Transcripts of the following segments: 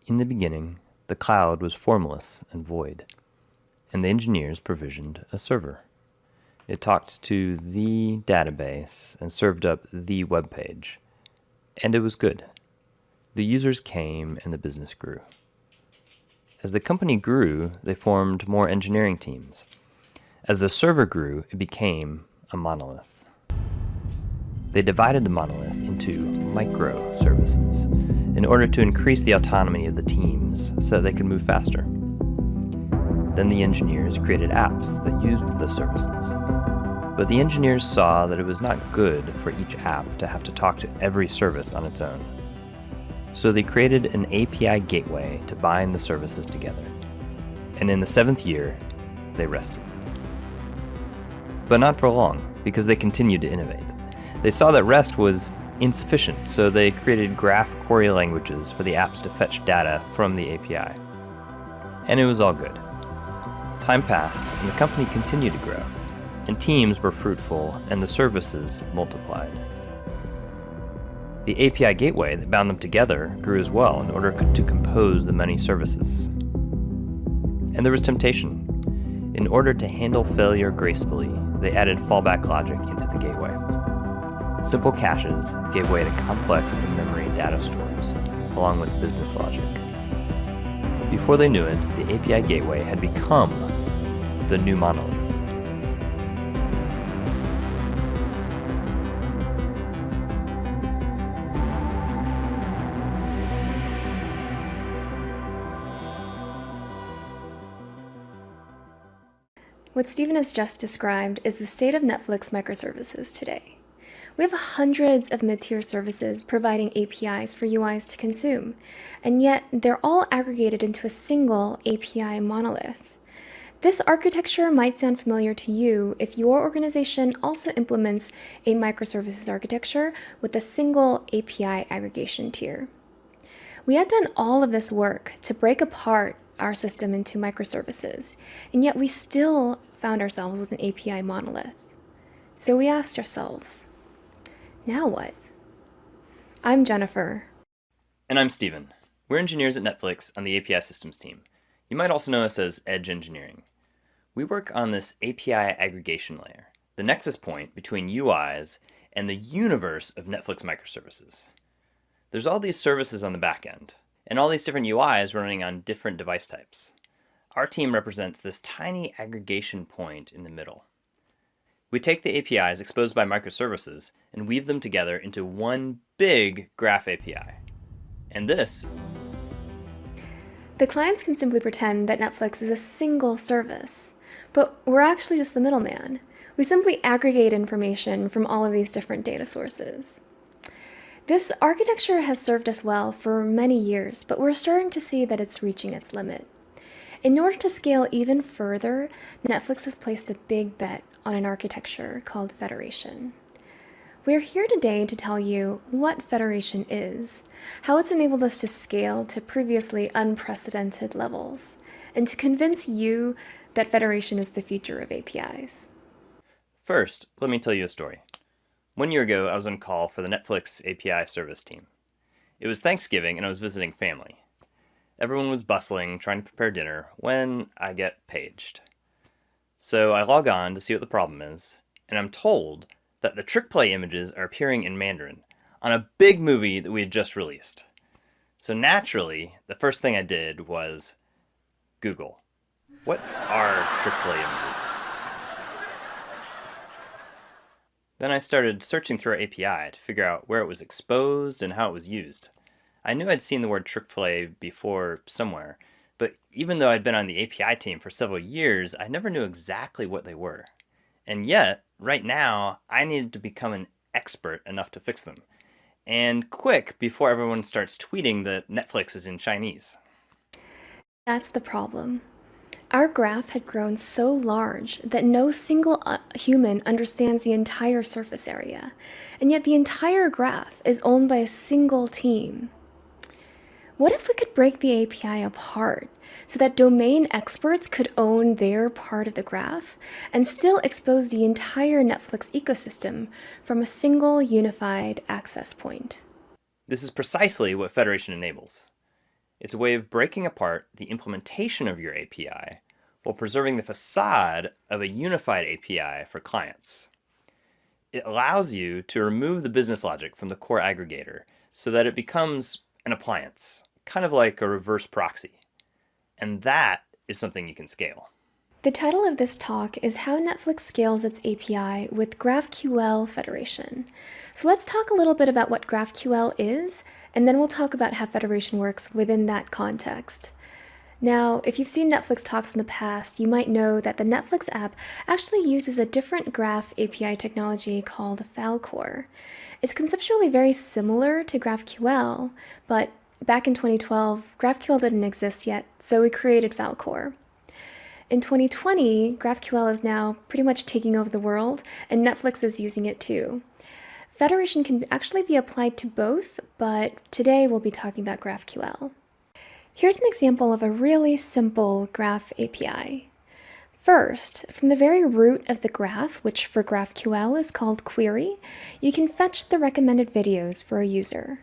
In the beginning, the cloud was formless and void, and the engineers provisioned a server. It talked to the database and served up the web page, and it was good. The users came and the business grew. As the company grew, they formed more engineering teams. As the server grew, it became a monolith. They divided the monolith into microservices in order to increase the autonomy of the teams so that they could move faster. Then the engineers created apps that used the services. But the engineers saw that it was not good for each app to have to talk to every service on its own. So they created an API gateway to bind the services together. And in the 7th year, they rested. But not for long, because they continued to innovate. They saw that REST was insufficient, so they created graph query languages for the apps to fetch data from the API. And it was all good. Time passed, and the company continued to grow, and teams were fruitful, and the services multiplied. The API gateway that bound them together grew as well in order to compose the many services. And there was temptation. In order to handle failure gracefully, they added fallback logic into the gateway. Simple caches gave way to complex in-memory data stores, along with business logic. Before they knew it, the API gateway had become the new monolith. What Stephen has just described is the state of Netflix microservices today. We have hundreds of mid-tier services providing APIs for UIs to consume, and yet they're all aggregated into a single API monolith. This architecture might sound familiar to you if your organization also implements a microservices architecture with a single API aggregation tier. We had done all of this work to break apart our system into microservices, and yet we still found ourselves with an API monolith. So we asked ourselves, now what? I'm Jennifer. And I'm Stephen. We're engineers at Netflix on the API systems team. You might also know us as Edge Engineering. We work on this API aggregation layer, the nexus point between UIs and the universe of Netflix microservices. There's all these services on the back end, and all these different UIs running on different device types. Our team represents this tiny aggregation point in the middle. We take the APIs exposed by microservices and weave them together into one big graph API. And this... The clients can simply pretend that Netflix is a single service, but we're actually just the middleman. We simply aggregate information from all of these different data sources. This architecture has served us well for many years, but we're starting to see that it's reaching its limit. In order to scale even further, Netflix has placed a big bet on an architecture called Federation. We're here today to tell you what Federation is, how it's enabled us to scale to previously unprecedented levels, and to convince you that Federation is the future of APIs. First, let me tell you a story. 1 year ago, I was on call for the Netflix API service team. It was Thanksgiving and I was visiting family. Everyone was bustling, trying to prepare dinner, when I get paged. So I log on to see what the problem is, and I'm told that the trick play images are appearing in Mandarin on a big movie that we had just released. So naturally, the first thing I did was Google, what are trick play images? Then I started searching through our API to figure out where it was exposed and how it was used. I knew I'd seen the word trick play before somewhere, but even though I'd been on the API team for several years, I never knew exactly what they were. And yet, right now, I needed to become an expert enough to fix them. And quick, before everyone starts tweeting that Netflix is in Chinese. That's the problem. Our graph had grown so large that no single human understands the entire surface area, and yet the entire graph is owned by a single team. What if we could break the API apart so that domain experts could own their part of the graph and still expose the entire Netflix ecosystem from a single unified access point? This is precisely what Federation enables. It's a way of breaking apart the implementation of your API while preserving the facade of a unified API for clients. It allows you to remove the business logic from the core aggregator so that it becomes an appliance, kind of like a reverse proxy. And that is something you can scale. The title of this talk is How Netflix Scales Its API with GraphQL Federation. So let's talk a little bit about what GraphQL is, and then we'll talk about how Federation works within that context. Now, if you've seen Netflix talks in the past, you might know that the Netflix app actually uses a different graph API technology called Falcor. It's conceptually very similar to GraphQL, but back in 2012, GraphQL didn't exist yet, so we created Falcor. In 2020, GraphQL is now pretty much taking over the world, and Netflix is using it too. Federation can actually be applied to both, but today we'll be talking about GraphQL. Here's an example of a really simple graph API. First, from the very root of the graph, which for GraphQL is called query, you can fetch the recommended videos for a user.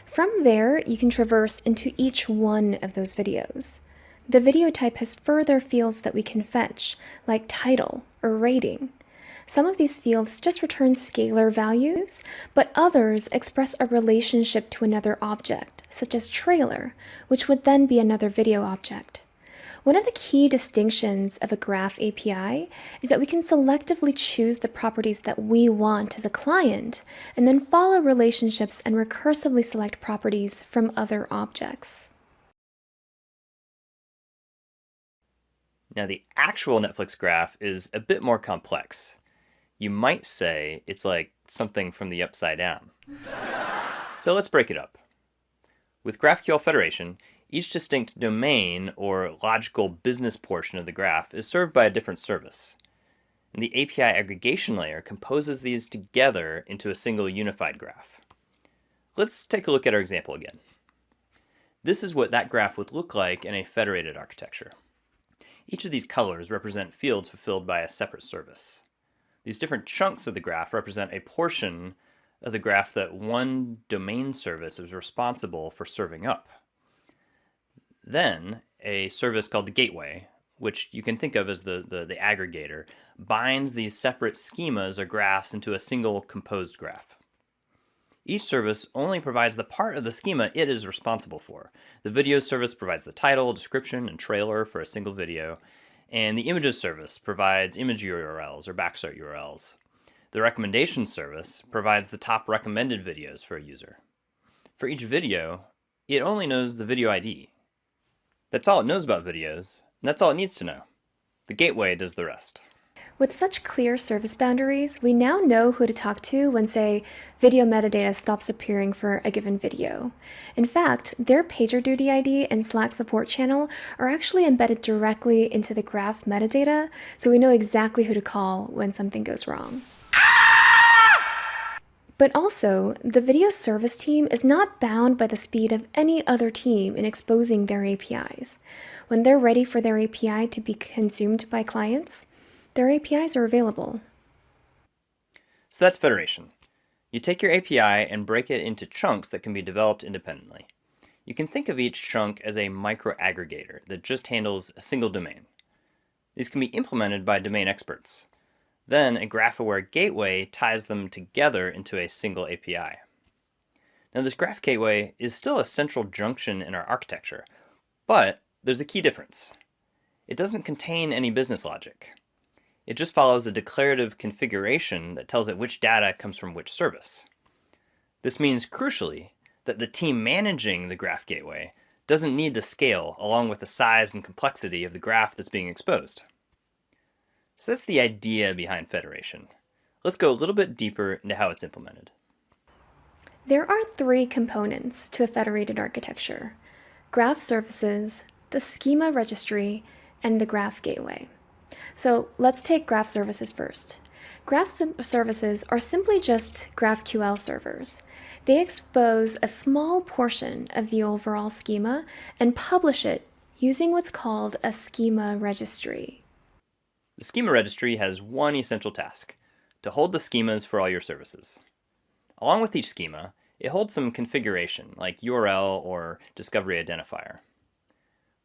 From there, you can traverse into each one of those videos. The video type has further fields that we can fetch, like title or rating. Some of these fields just return scalar values, but others express a relationship to another object, such as trailer, which would then be another video object. One of the key distinctions of a graph API is that we can selectively choose the properties that we want as a client, and then follow relationships and recursively select properties from other objects. Now, the actual Netflix graph is a bit more complex. You might say it's like something from the upside down. So let's break it up. With GraphQL Federation, each distinct domain or logical business portion of the graph is served by a different service. And the API aggregation layer composes these together into a single unified graph. Let's take a look at our example again. This is what that graph would look like in a federated architecture. Each of these colors represent fields fulfilled by a separate service. These different chunks of the graph represent a portion of the graph that one domain service is responsible for serving up. Then, a service called the gateway, which you can think of as the aggregator, binds these separate schemas or graphs into a single composed graph. Each service only provides the part of the schema it is responsible for. The video service provides the title, description, and trailer for a single video, and the images service provides image URLs or backstart URLs. The recommendation service provides the top recommended videos for a user. For each video, it only knows the video ID. That's all it knows about videos, and that's all it needs to know. The gateway does the rest. With such clear service boundaries, we now know who to talk to when, say, video metadata stops appearing for a given video. In fact, their PagerDuty ID and Slack support channel are actually embedded directly into the graph metadata, so we know exactly who to call when something goes wrong. But also, the video service team is not bound by the speed of any other team in exposing their APIs. When they're ready for their API to be consumed by clients, their APIs are available. So that's federation. You take your API and break it into chunks that can be developed independently. You can think of each chunk as a micro-aggregator that just handles a single domain. These can be implemented by domain experts. Then a graph-aware gateway ties them together into a single API. Now this graph gateway is still a central junction in our architecture, but there's a key difference. It doesn't contain any business logic. It just follows a declarative configuration that tells it which data comes from which service. This means, crucially, that the team managing the graph gateway doesn't need to scale along with the size and complexity of the graph that's being exposed. So that's the idea behind federation. Let's go a little bit deeper into how it's implemented. There are three components to a federated architecture: graph services, the schema registry, and the graph gateway. So let's take graph services first. Graph services are simply just GraphQL servers. They expose a small portion of the overall schema and publish it using what's called a schema registry. The schema registry has one essential task: to hold the schemas for all your services. Along with each schema, It holds some configuration, like URL or discovery identifier.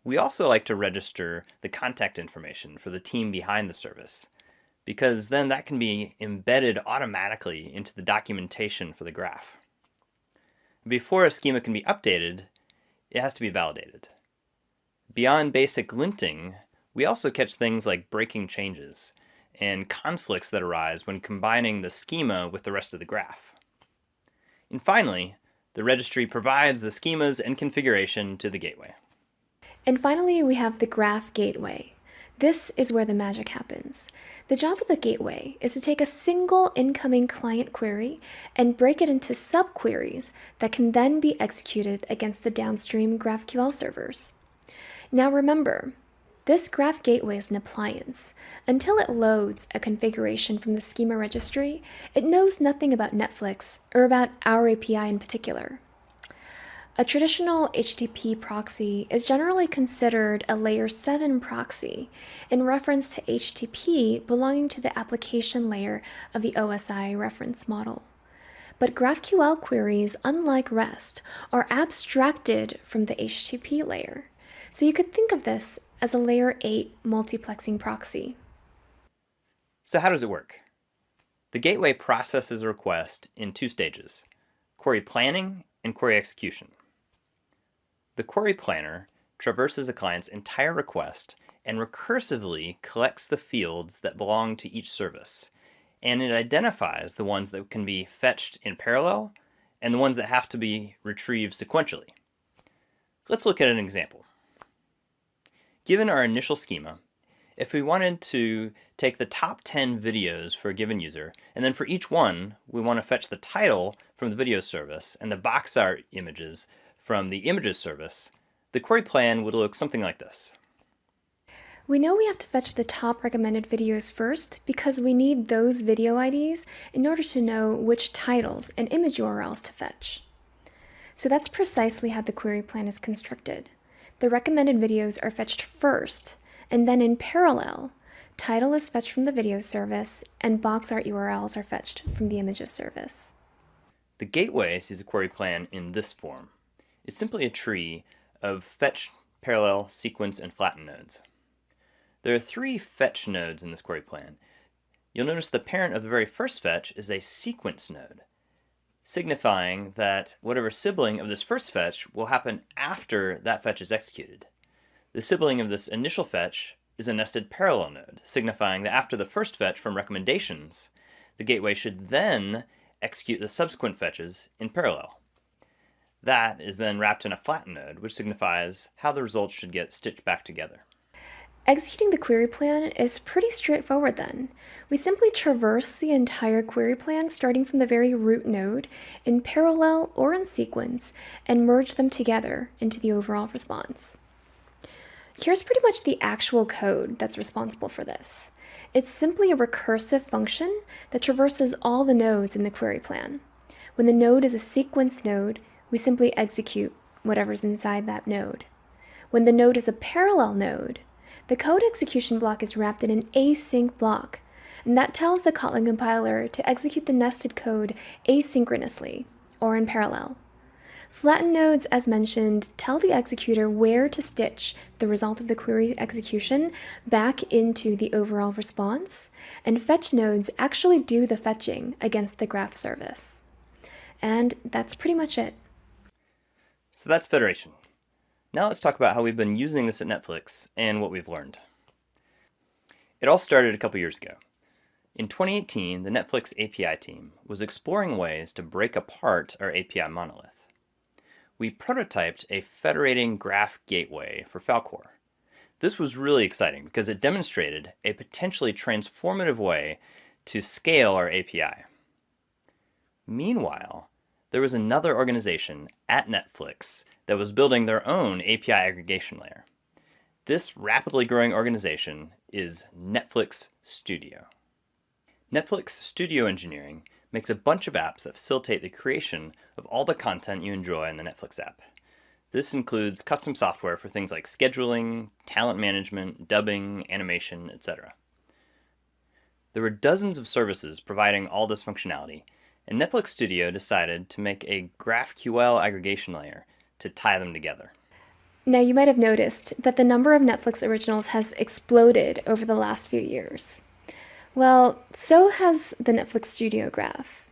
We also like to register the contact information for the team behind the service, because then that can be embedded automatically into the documentation for the graph. Before a schema can be updated, it has to be validated. Beyond basic linting, we also catch things like breaking changes and conflicts that arise when combining the schema with the rest of the graph. And finally, the registry provides the schemas and configuration to the gateway. And finally, we have the Graph Gateway. This is where the magic happens. The job of the gateway is to take a single incoming client query and break it into subqueries that can then be executed against the downstream GraphQL servers. Now remember, this Graph Gateway is an appliance. Until it loads a configuration from the schema registry, it knows nothing about Netflix or about our API in particular. A traditional HTTP proxy is generally considered a layer 7 proxy in reference to HTTP belonging to the application layer of the OSI reference model. But GraphQL queries, unlike REST, are abstracted from the HTTP layer. So you could think of this as a layer 8 multiplexing proxy. So how does it work? The gateway processes a request in two stages: query planning and query execution. The query planner traverses a client's entire request and recursively collects the fields that belong to each service, and it identifies the ones that can be fetched in parallel and the ones that have to be retrieved sequentially. Let's look at an example. Given our initial schema, if we wanted to take the top 10 videos for a given user, and then for each one, we want to fetch the title from the video service and the box art images from the images service, the query plan would look something like this. We know we have to fetch the top recommended videos first because we need those video IDs in order to know which titles and image URLs to fetch. So that's precisely how the query plan is constructed. The recommended videos are fetched first, and then in parallel, title is fetched from the video service and box art URLs are fetched from the images service. The gateway sees a query plan in this form. It's simply a tree of fetch, parallel, sequence, and flatten nodes. There are three fetch nodes in this query plan. You'll notice the parent of the very first fetch is a sequence node, signifying that whatever sibling of this first fetch will happen after that fetch is executed. The sibling of this initial fetch is a nested parallel node, signifying that after the first fetch from recommendations, the gateway should then execute the subsequent fetches in parallel. That is then wrapped in a flatten node, which signifies how the results should get stitched back together. Executing the query plan is pretty straightforward then. We simply traverse the entire query plan starting from the very root node in parallel or in sequence and merge them together into the overall response. Here's pretty much the actual code that's responsible for this. It's simply a recursive function that traverses all the nodes in the query plan. When the node is a sequence node, we simply execute whatever's inside that node. When the node is a parallel node, the code execution block is wrapped in an async block, and that tells the Kotlin compiler to execute the nested code asynchronously, or in parallel. Flatten nodes, as mentioned, tell the executor where to stitch the result of the query execution back into the overall response, and fetch nodes actually do the fetching against the graph service. And that's pretty much it. So that's Federation. Now let's talk about how we've been using this at Netflix and what we've learned. It all started a couple years ago. In 2018, the Netflix API team was exploring ways to break apart our API monolith. We prototyped a federating graph gateway for Falcor. This was really exciting because it demonstrated a potentially transformative way to scale our API. Meanwhile, there was another organization at Netflix that was building their own API aggregation layer. This rapidly growing organization is Netflix Studio. Netflix Studio Engineering makes a bunch of apps that facilitate the creation of all the content you enjoy in the Netflix app. This includes custom software for things like scheduling, talent management, dubbing, animation, etc. There were dozens of services providing all this functionality, and Netflix Studio decided to make a GraphQL aggregation layer to tie them together. Now, you might have noticed that the number of Netflix originals has exploded over the last few years. Well, so has the Netflix Studio Graph.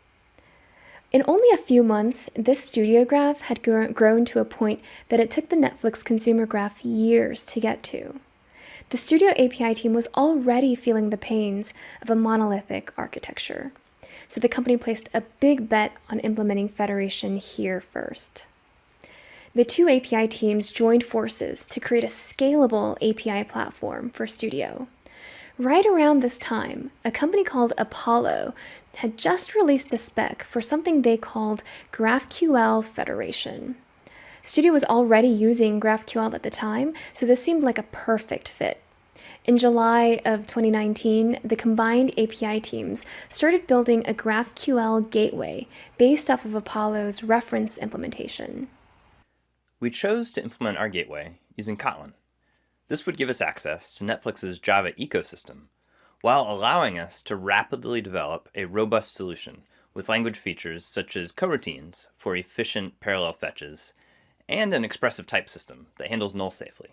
In only a few months, this Studio Graph had grown to a point that it took the Netflix Consumer Graph years to get to. The Studio API team was already feeling the pains of a monolithic architecture, so the company placed a big bet on implementing Federation here first. The two API teams joined forces to create a scalable API platform for Studio. Right around this time, a company called Apollo had just released a spec for something they called GraphQL Federation. Studio was already using GraphQL at the time, so this seemed like a perfect fit. In July of 2019, the combined API teams started building a GraphQL gateway based off of Apollo's reference implementation. We chose to implement our gateway using Kotlin. This would give us access to Netflix's Java ecosystem, while allowing us to rapidly develop a robust solution with language features such as coroutines for efficient parallel fetches, and an expressive type system that handles null safely.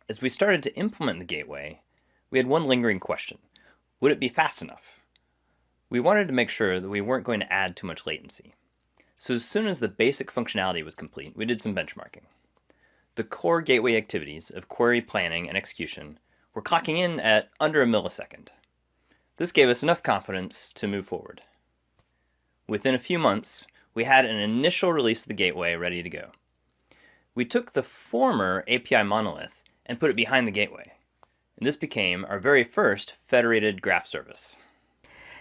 As we started to implement the gateway, we had one lingering question. Would it be fast enough? We wanted to make sure that we weren't going to add too much latency. So as soon as the basic functionality was complete, we did some benchmarking. The core gateway activities of query planning and execution were clocking in at under a millisecond. This gave us enough confidence to move forward. Within a few months, we had an initial release of the gateway ready to go. We took the former API monolith and put it behind the gateway, and this became our very first federated graph service.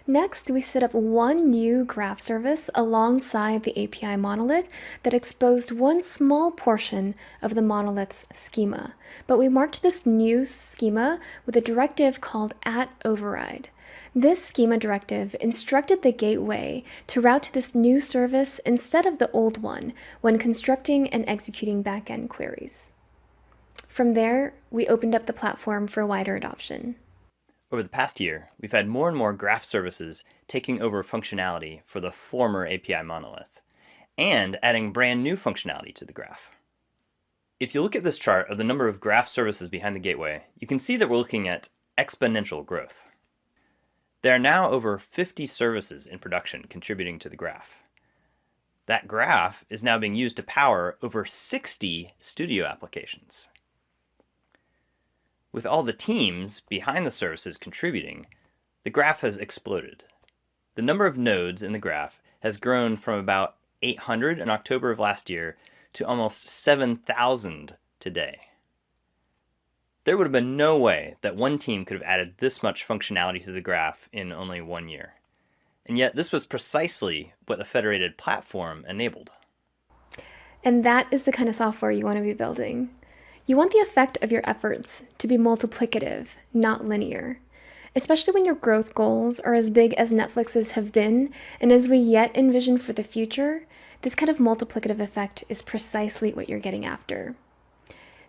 Next, we set up one new graph service alongside the API monolith that exposed one small portion of the monolith's schema. But we marked this new schema with a directive called @override. This schema directive instructed the gateway to route to this new service instead of the old one when constructing and executing backend queries. From there, we opened up the platform for wider adoption. Over the past year, we've had more and more graph services taking over functionality for the former API monolith, and adding brand new functionality to the graph. If you look at this chart of the number of graph services behind the gateway, you can see that we're looking at exponential growth. There are now over 50 services in production contributing to the graph. That graph is now being used to power over 60 Studio applications. With all the teams behind the services contributing, the graph has exploded. The number of nodes in the graph has grown from about 800 in October of last year to almost 7,000 today. There would have been no way that one team could have added this much functionality to the graph in only 1 year. And yet this was precisely what the federated platform enabled. And that is the kind of software you want to be building. You want the effect of your efforts to be multiplicative, not linear. Especially when your growth goals are as big as Netflix's have been, and as we yet envision for the future, this kind of multiplicative effect is precisely what you're getting after.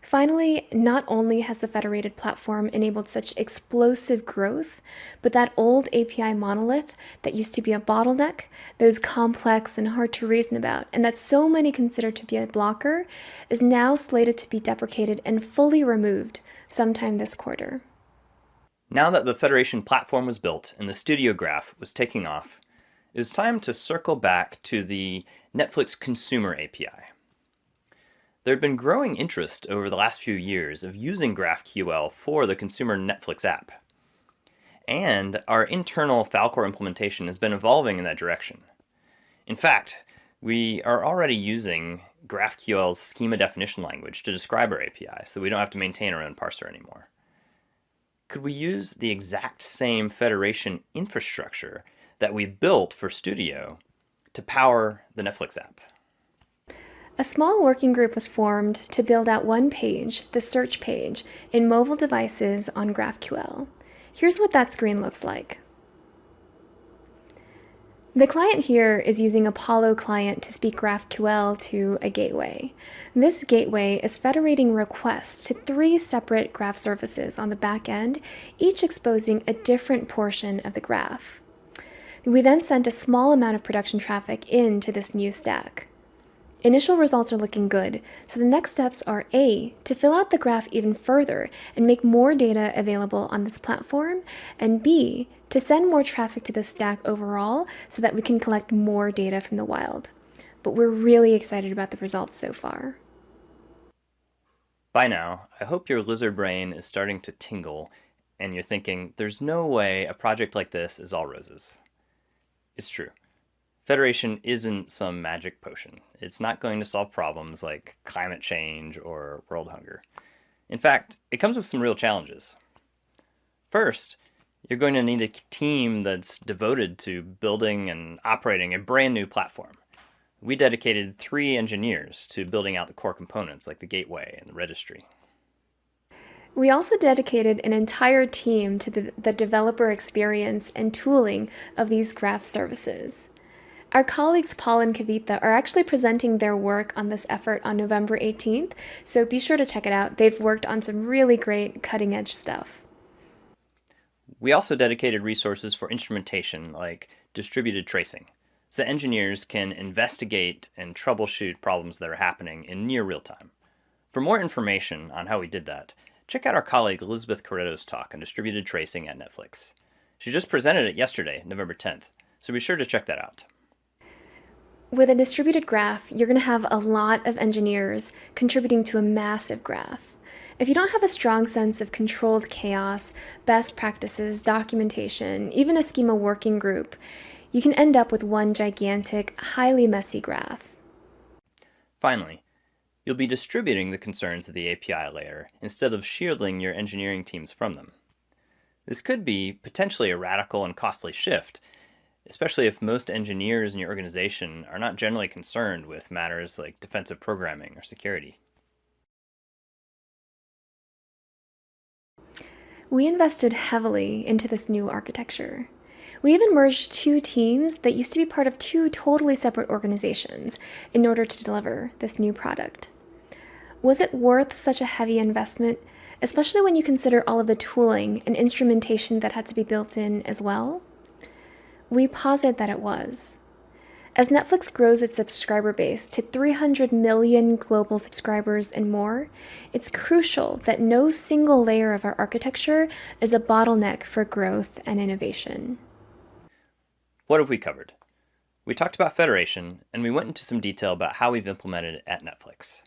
Finally, not only has the federated platform enabled such explosive growth, but that old API monolith that used to be a bottleneck, that was complex and hard to reason about, and that so many consider to be a blocker, is now slated to be deprecated and fully removed sometime this quarter. Now that the Federation platform was built and the Studio Graph was taking off, it was time to circle back to the Netflix Consumer API. There had been growing interest over the last few years of using GraphQL for the consumer Netflix app. And our internal Falcor implementation has been evolving in that direction. In fact, we are already using GraphQL's schema definition language to describe our API so that we don't have to maintain our own parser anymore. Could we use the exact same Federation infrastructure that we built for Studio to power the Netflix app? A small working group was formed to build out one page, the search page, in mobile devices on GraphQL. Here's what that screen looks like. The client here is using Apollo client to speak GraphQL to a gateway. This gateway is federating requests to 3 separate graph services on the back end, each exposing a different portion of the graph. We then sent a small amount of production traffic into this new stack. Initial results are looking good, so the next steps are A, to fill out the graph even further and make more data available on this platform, and B, to send more traffic to the stack overall so that we can collect more data from the wild. But we're really excited about the results so far. By now, I hope your lizard brain is starting to tingle and you're thinking, there's no way a project like this is all roses. It's true. Federation isn't some magic potion. It's not going to solve problems like climate change or world hunger. In fact, it comes with some real challenges. First, you're going to need a team that's devoted to building and operating a brand new platform. We dedicated 3 engineers to building out the core components like the gateway and the registry. We also dedicated an entire team to the developer experience and tooling of these graph services. Our colleagues Paul and Kavitha are actually presenting their work on this effort on November 18th, so be sure to check it out. They've worked on some really great cutting-edge stuff. We also dedicated resources for instrumentation like distributed tracing, so engineers can investigate and troubleshoot problems that are happening in near real time. For more information on how we did that, check out our colleague Elizabeth Corretto's talk on distributed tracing at Netflix. She just presented it yesterday, November 10th, so be sure to check that out. With a distributed graph, you're going to have a lot of engineers contributing to a massive graph. If you don't have a strong sense of controlled chaos, best practices, documentation, even a schema working group, you can end up with one gigantic, highly messy graph. Finally, you'll be distributing the concerns of the API layer instead of shielding your engineering teams from them. This could be potentially a radical and costly shift, especially if most engineers in your organization are not generally concerned with matters like defensive programming or security. We invested heavily into this new architecture. We even merged 2 teams that used to be part of 2 totally separate organizations in order to deliver this new product. Was it worth such a heavy investment, especially when you consider all of the tooling and instrumentation that had to be built in as well? We posit that it was. As Netflix grows its subscriber base to 300 million global subscribers and more, it's crucial that no single layer of our architecture is a bottleneck for growth and innovation. What have we covered? We talked about Federation, and we went into some detail about how we've implemented it at Netflix.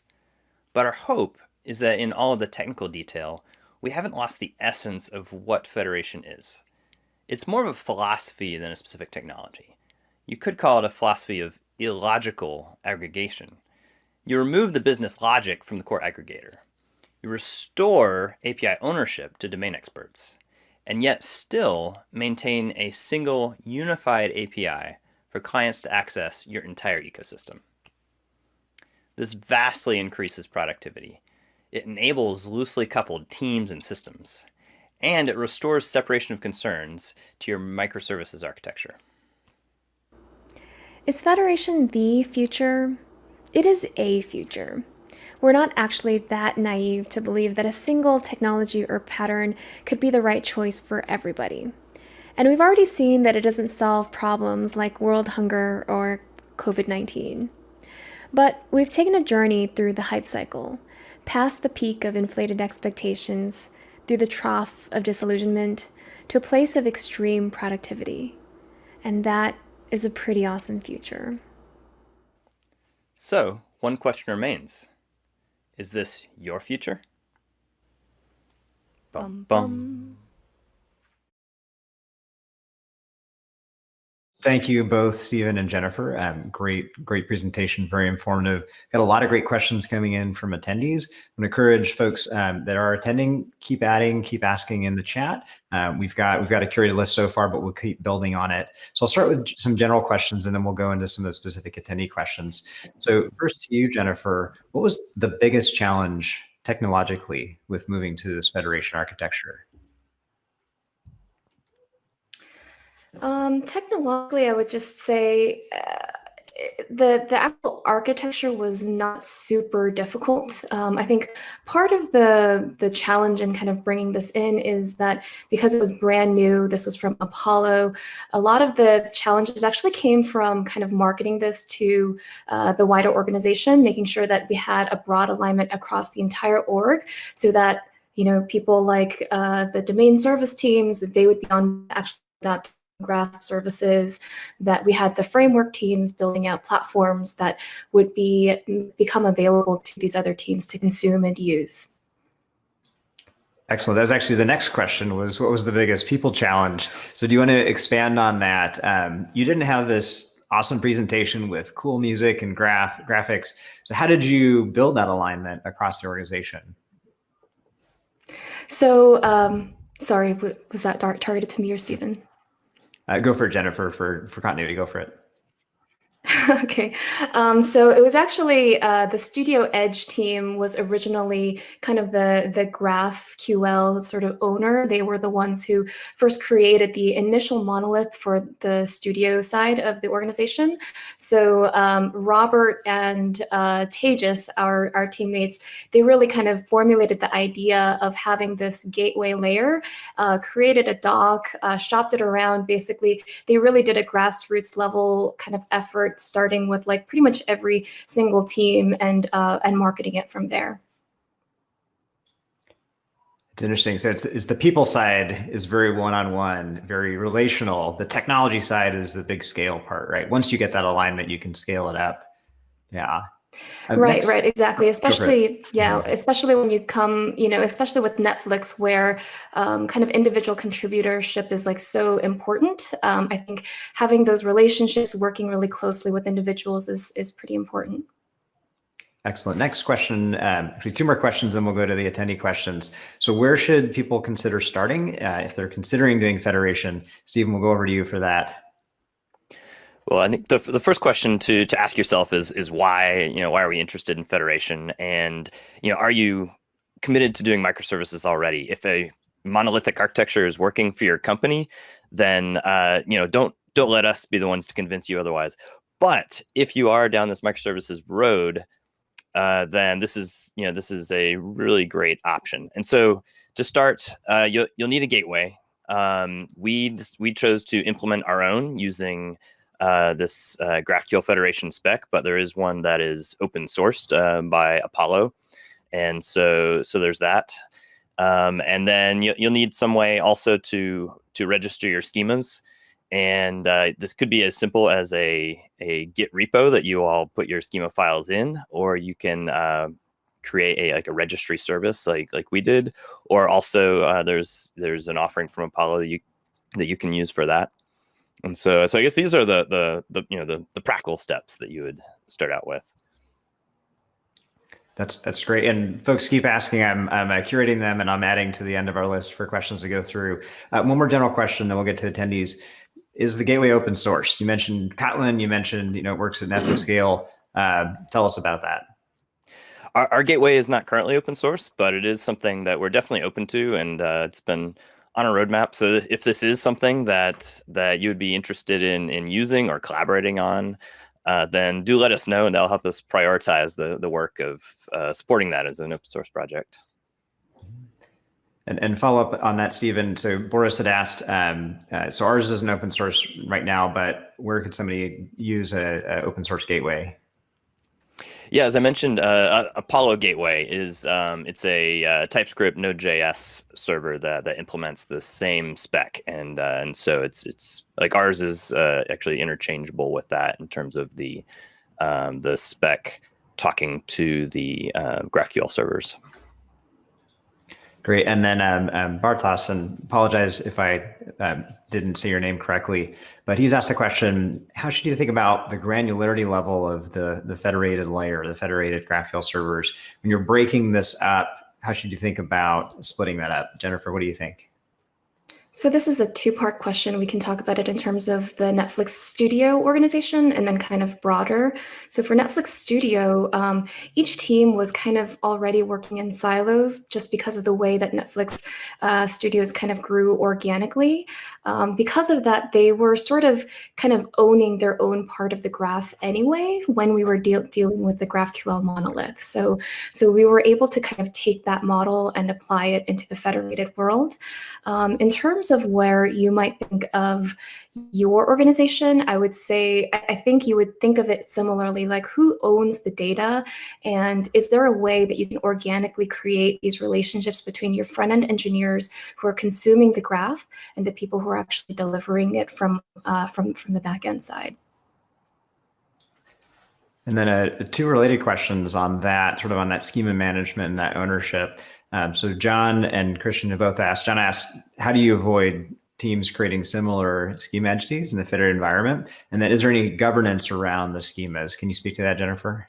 But our hope is that in all of the technical detail, we haven't lost the essence of what Federation is. It's more of a philosophy than a specific technology. You could call it a philosophy of illogical aggregation. You remove the business logic from the core aggregator. You restore API ownership to domain experts, and yet still maintain a single unified API for clients to access your entire ecosystem. This vastly increases productivity. It enables loosely coupled teams and systems, and it restores separation of concerns to your microservices architecture. Is Federation the future? It is a future. We're not actually that naive to believe that a single technology or pattern could be the right choice for everybody. And we've already seen that it doesn't solve problems like world hunger or COVID-19. But we've taken a journey through the hype cycle, past the peak of inflated expectations, through the trough of disillusionment, to a place of extreme productivity. And that is a pretty awesome future. So, one question remains. Is this your future? Bum, bum. Thank you both, Stephen and Jennifer. Great presentation, very informative. Got a lot of great questions coming in from attendees. I'm going to encourage folks that are attending, keep adding, keep asking in the chat. We've got a curated list so far, but we'll keep building on it. So I'll start with some general questions, and then we'll go into some of the specific attendee questions. So first to you, Jennifer, what was the biggest challenge technologically with moving to this federation architecture? Technologically, I would just say the actual architecture was not super difficult. I think part of the challenge in kind of bringing this in is that because it was brand new, this was from Apollo, a lot of the challenges actually came from kind of marketing this to the wider organization, making sure that we had a broad alignment across the entire org so that people like the domain service teams, they would be on actually that graph services, that we had the framework teams building out platforms that would become available to these other teams to consume and use. Excellent. That was actually the next question, was what was the biggest people challenge? So do you want to expand on that? You didn't have this awesome presentation with cool music and graphics. So how did you build that alignment across the organization? So, sorry, was that targeted to me or Stephen? Go for it, Jennifer, for continuity, go for it. Okay, so it was actually the Studio Edge team was originally kind of the GraphQL sort of owner. They were the ones who first created the initial monolith for the studio side of the organization. So Robert and Tejas, our teammates, they really kind of formulated the idea of having this gateway layer, created a doc, shopped it around. Basically, they really did a grassroots level kind of effort, starting with like pretty much every single team and marketing it from there. It's interesting. So it's the people side is very one-on-one, very relational. The technology side is the big scale part, right? Once you get that alignment, you can scale it up. Yeah. Right, exactly. Especially, especially when you come, especially with Netflix, where kind of individual contributorship is like so important. I think having those relationships, working really closely with individuals is pretty important. Excellent. Next question, actually 2 more questions, then we'll go to the attendee questions. So where should people consider starting if they're considering doing Federation? Stephen, we'll go over to you for that. Well, I think the first question to ask yourself is why, why are we interested in Federation? And, are you committed to doing microservices already? If a monolithic architecture is working for your company, then, don't let us be the ones to convince you otherwise. But if you are down this microservices road, then this is a really great option. And so to start, you'll need a gateway. We chose to implement our own using this GraphQL Federation spec, but there is one that is open sourced by Apollo, and so there's that. And then you'll need some way also to register your schemas, and this could be as simple as a Git repo that you all put your schema files in, or you can create a registry service like we did, or also there's an offering from Apollo that you can use for that. And so I guess these are the practical steps that you would start out with. That's great. And folks keep asking. I'm curating them, and I'm adding to the end of our list for questions to go through. One more general question, then we'll get to attendees. Is the gateway open source? You mentioned Kotlin. You mentioned it works at Netflix scale. Tell us about that. Our gateway is not currently open source, but it is something that we're definitely open to, and it's been on a roadmap. So if this is something that you would be interested in using or collaborating on, then do let us know, and that'll help us prioritize the work of supporting that as an open source project. And follow up on that, Stephen. So Boris had asked, so ours is an open source right now, but where could somebody use a open source gateway? Yeah, as I mentioned, Apollo Gateway is it's a TypeScript Node.js server that implements the same spec, and so it's like ours is actually interchangeable with that in terms of the spec talking to the GraphQL servers. Great. And then Bartos, and apologize if I didn't say your name correctly, but he's asked a question: how should you think about the granularity level of the federated layer, the federated GraphQL servers? When you're breaking this up, how should you think about splitting that up? Jennifer, what do you think? So this is a two-part question. We can talk about it in terms of the Netflix Studio organization and then kind of broader. So for Netflix Studio, each team was kind of already working in silos just because of the way that Netflix Studios kind of grew organically. Because of that, they were sort of kind of owning their own part of the graph anyway when we were dealing with the GraphQL monolith. So we were able to kind of take that model and apply it into the federated world. In terms of where you might think of your organization, I would say, I think you would think of it similarly, like who owns the data? And is there a way that you can organically create these relationships between your front-end engineers who are consuming the graph and the people who are actually delivering it from the back-end side? And then two related questions on that, sort of on that schema management and that ownership. So John and Christian have both asked. John asked, how do you avoid teams creating similar schema entities in the federated environment? And then is there any governance around the schemas? Can you speak to that, Jennifer?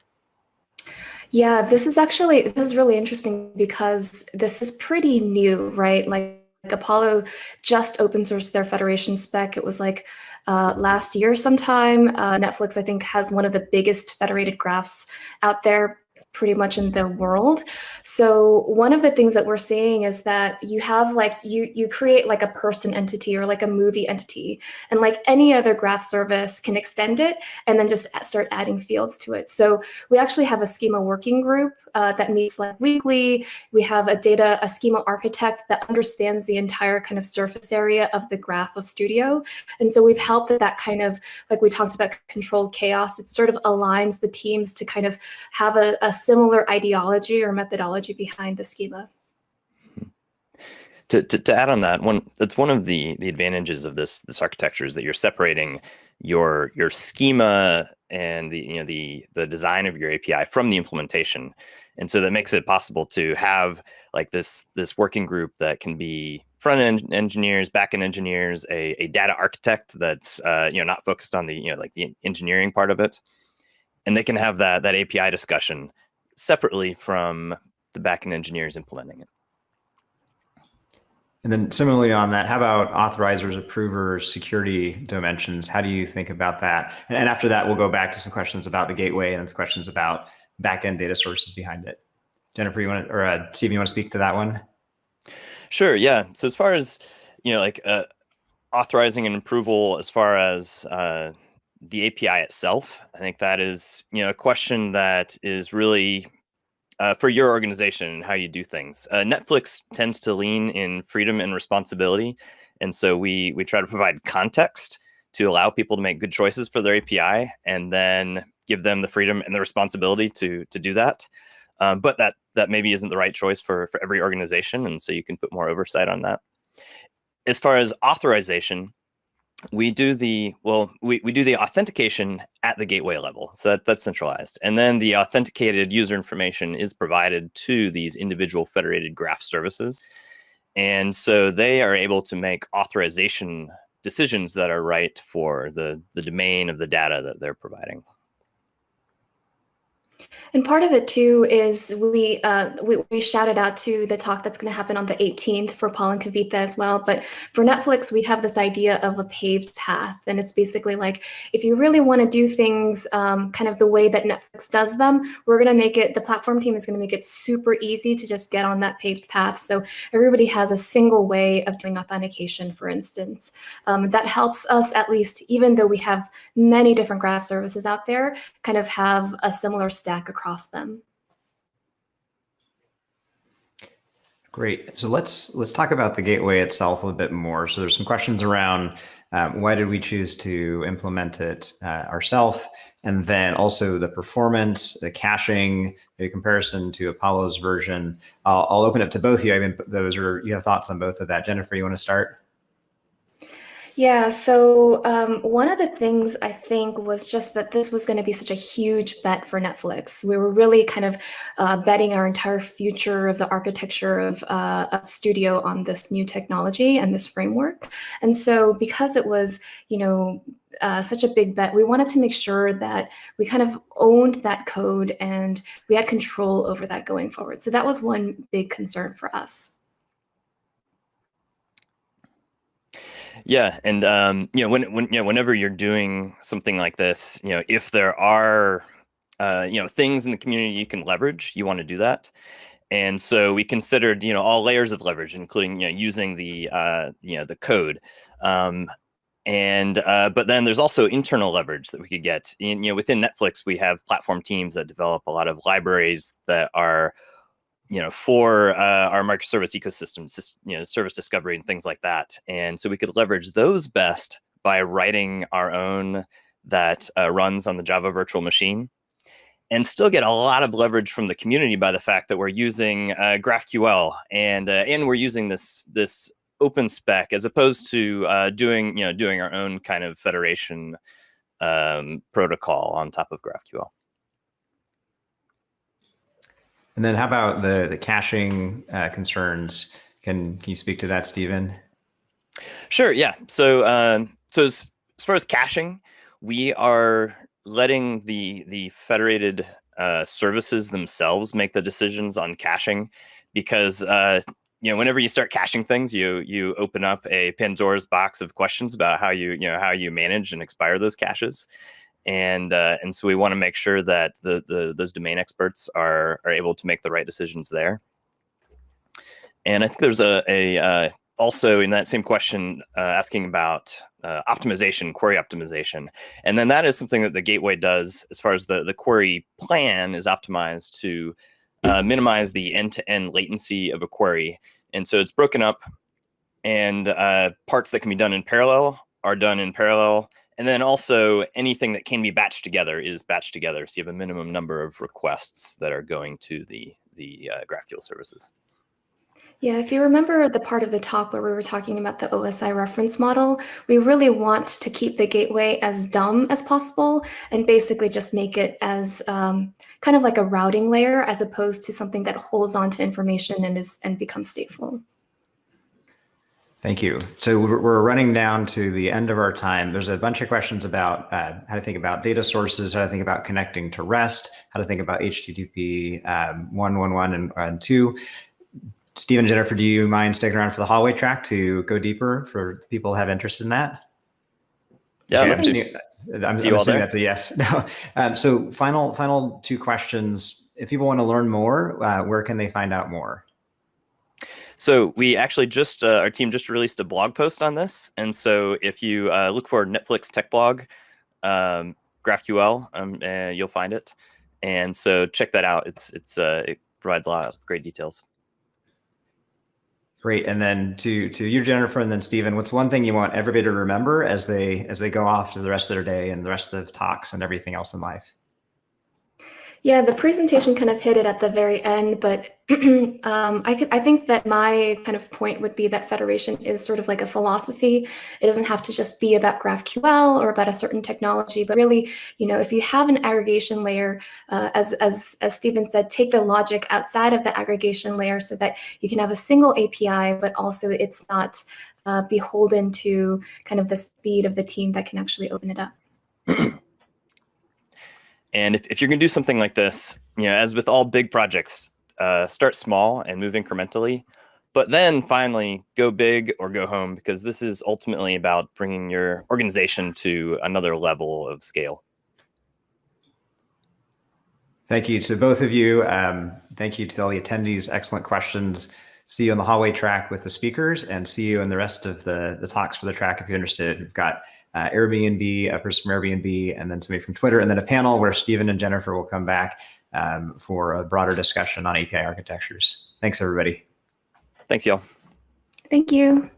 Yeah, this is really interesting because this is pretty new, right? Like Apollo just open sourced their Federation spec. It was like last year sometime. Netflix, I think, has one of the biggest federated graphs out there pretty much in the world. So one of the things that we're seeing is that you have like you create like a person entity or like a movie entity, and like any other graph service can extend it and then just start adding fields to it. So we actually have a schema working group that meets like weekly. We have a schema architect that understands the entire kind of surface area of the graph of Studio. And so we've helped that kind of, like we talked about controlled chaos, it sort of aligns the teams to kind of have a similar ideology or methodology behind the schema. To add on that, that's one of the advantages of this architecture is that you're separating your schema and the design of your API from the implementation, and so that makes it possible to have like this working group that can be front end engineers, back end engineers, a data architect that's not focused on the like the engineering part of it, and they can have that API discussion separately from the back end engineers implementing it. And then similarly on that, how about authorizers, approvers, security dimensions? How do you think about that? And after that, we'll go back to some questions about the gateway and some questions about backend data sources behind it. Jennifer, you want to, or Steve, you want to speak to that one? Sure. Yeah. So as far as like authorizing an approval, as far as the API itself, I think that is a question that is really for your organization and how you do things. Netflix tends to lean in freedom and responsibility. And so we try to provide context to allow people to make good choices for their API and then give them the freedom and the responsibility to do that. But that maybe isn't the right choice for every organization. And so you can put more oversight on that. As far as authorization, we do the authentication at the gateway level. So that's centralized. And then the authenticated user information is provided to these individual federated graph services. And so they are able to make authorization decisions that are right for the domain of the data that they're providing. And part of it too is we shouted out to the talk that's going to happen on the 18th for Paul and Kavitha as well. But for Netflix, we have this idea of a paved path, and it's basically like if you really want to do things kind of the way that Netflix does them, we're going to make it. The platform team is going to make it super easy to just get on that paved path. So everybody has a single way of doing authentication, for instance. That helps us at least, even though we have many different graph services out there, kind of have a similar stack across them. Great. So let's talk about the gateway itself a bit more. So there's some questions around why did we choose to implement it ourselves, and then also the performance, the caching, the comparison to Apollo's version. I'll open it to both of you. I think you have thoughts on both of that. Jennifer, you want to start? Yeah, so one of the things I think was just that this was going to be such a huge bet for Netflix. We were really kind of betting our entire future of the architecture of Studio on this new technology and this framework. And so because it was, such a big bet, we wanted to make sure that we kind of owned that code and we had control over that going forward. So that was one big concern for us. Yeah, and whenever you're doing something like this, if there are things in the community you can leverage, you want to do that. And so we considered, all layers of leverage, including, using the code. But then there's also internal leverage that we could get. Within Netflix, we have platform teams that develop a lot of libraries that are, for our microservice ecosystem, service discovery and things like that. And so we could leverage those best by writing our own that runs on the Java virtual machine, and still get a lot of leverage from the community by the fact that we're using GraphQL and we're using this open spec as opposed to doing our own kind of federation protocol on top of GraphQL. And then how about the caching concerns? Can you speak to that, Stephen? Sure. Yeah. So as far as caching, we are letting the federated services themselves make the decisions on caching, because whenever you start caching things, you open up a Pandora's box of questions about how you manage and expire those caches. And so we want to make sure that those domain experts are able to make the right decisions there. And I think there's a also in that same question asking about optimization, query optimization. And then that is something that the gateway does as far as the query plan is optimized to minimize the end-to-end latency of a query. And so it's broken up, and parts that can be done in parallel are done in parallel. And then also anything that can be batched together is batched together. So you have a minimum number of requests that are going to the GraphQL services. Yeah, if you remember the part of the talk where we were talking about the OSI reference model, we really want to keep the gateway as dumb as possible and basically just make it as kind of like a routing layer as opposed to something that holds on to information and becomes stateful. Thank you. So we're running down to the end of our time. There's a bunch of questions about how to think about data sources, how to think about connecting to REST, how to think about HTTP 1.1.1 and 2. Stephen and Jennifer, do you mind sticking around for the hallway track to go deeper for people who have interest in that? Yeah, I'm assuming that's a yes. No. So final two questions. If people want to learn more, where can they find out more? So we actually just, our team just released a blog post on this. And so if you look for Netflix Tech Blog, GraphQL, you'll find it. And so check that out. It provides a lot of great details. Great. And then to you, Jennifer, and then Stephen, what's one thing you want everybody to remember as they go off to the rest of their day and the rest of the talks and everything else in life? Yeah, the presentation kind of hit it at the very end, but I think that my kind of point would be that federation is sort of like a philosophy. It doesn't have to just be about GraphQL or about a certain technology, but really, if you have an aggregation layer, as Stephen said, take the logic outside of the aggregation layer so that you can have a single API, but also it's not beholden to kind of the speed of the team that can actually open it up. And if you're going to do something like this, as with all big projects, start small and move incrementally, but then finally go big or go home, because this is ultimately about bringing your organization to another level of scale. Thank you to both of you. Thank you to all the attendees. Excellent questions. See you on the hallway track with the speakers, and see you in the rest of the talks for the track if you're interested. We've got Airbnb, a person from Airbnb, and then somebody from Twitter, and then a panel where Stephen and Jennifer will come back for a broader discussion on API architectures. Thanks, everybody. Thanks, y'all. Thank you.